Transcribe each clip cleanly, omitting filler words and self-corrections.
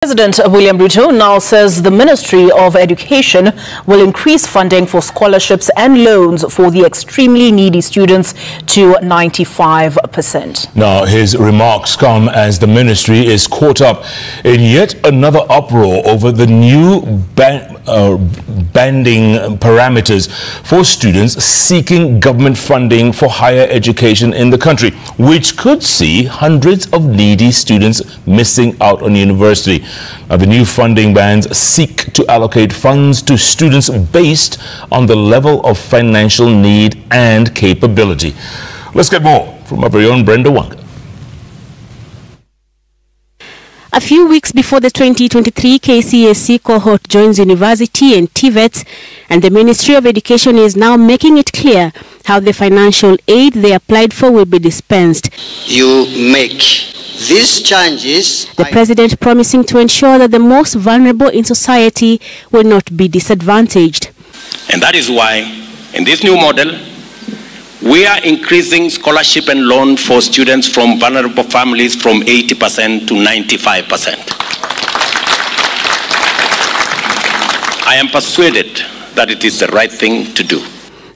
President William Ruto now says the Ministry of Education will increase funding for scholarships and loans for the extremely needy students to 95%. Now, his remarks come as the ministry is caught up in yet another uproar over the new banding parameters for students seeking government funding for higher education in the country, which could see hundreds of needy students missing out on university. Now, the new funding bands seek to allocate funds to students based on the level of financial need and capability. Let's get more from our very own Brenda Wanga. A few weeks before the 2023 KCSE cohort joins university and TVETs, and the Ministry of Education is now making it clear how the financial aid they applied for will be dispensed. You make these changes, the President promising to ensure that the most vulnerable in society will not be disadvantaged. And that is why, in this new model, we are increasing scholarship and loan for students from vulnerable families from 80% to 95%. I am persuaded that it is the right thing to do.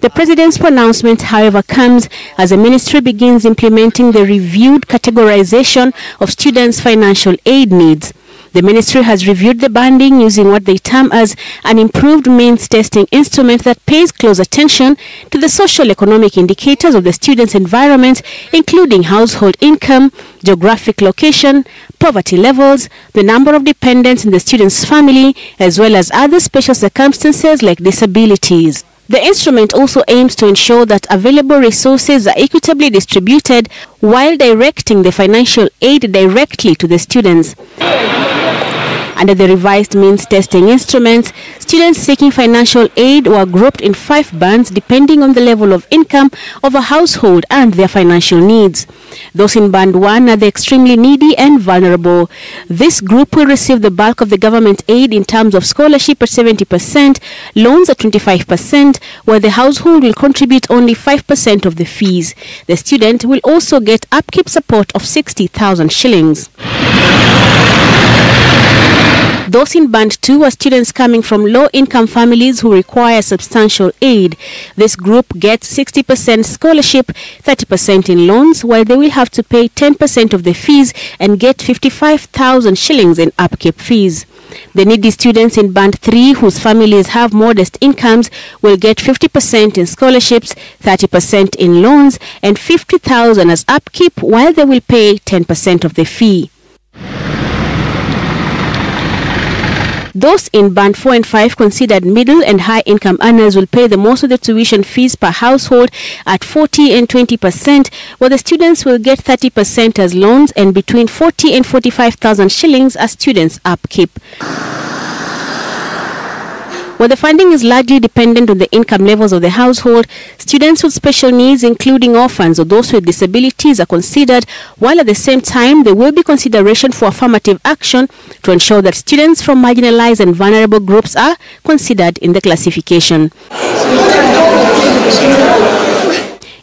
The President's pronouncement, however, comes as the ministry begins implementing the reviewed categorization of students' financial aid needs. The ministry has reviewed the banding using what they term as an improved means testing instrument that pays close attention to the socio-economic indicators of the student's environment, including household income, geographic location, poverty levels, the number of dependents in the student's family, as well as other special circumstances like disabilities. The instrument also aims to ensure that available resources are equitably distributed while directing the financial aid directly to the students. Under the revised means testing instruments, students seeking financial aid were grouped in 5 bands depending on the level of income of a household and their financial needs. Those in band 1 are the extremely needy and vulnerable. This group will receive the bulk of the government aid in terms of scholarship at 70%, loans at 25%, where the household will contribute only 5% of the fees. The student will also get upkeep support of 60,000 shillings. Those in band 2 are students coming from low-income families who require substantial aid. This group gets 60% scholarship, 30% in loans, while they will have to pay 10% of the fees and get 55,000 shillings in upkeep fees. The needy students in band 3 whose families have modest incomes will get 50% in scholarships, 30% in loans, and 50,000 as upkeep, while they will pay 10% of the fee. Those in band 4 and 5 considered middle and high income earners will pay the most of the tuition fees per household at 40 and 20%, while the students will get 30% as loans and between 40 and 45,000 shillings as students' upkeep. While the funding is largely dependent on the income levels of the household, students with special needs, including orphans or those with disabilities, are considered, while at the same time there will be consideration for affirmative action to ensure that students from marginalized and vulnerable groups are considered in the classification.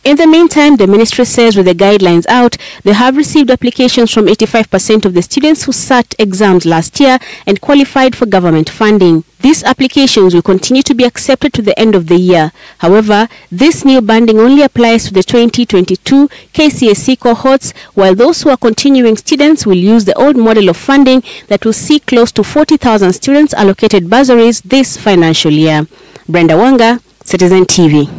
In the meantime, the ministry says with the guidelines out, they have received applications from 85% of the students who sat exams last year and qualified for government funding. These applications will continue to be accepted to the end of the year. However, this new banding only applies to the 2022 KCSE cohorts, while those who are continuing students will use the old model of funding that will see close to 40,000 students allocated bursaries this financial year. Brenda Wanga, Citizen TV.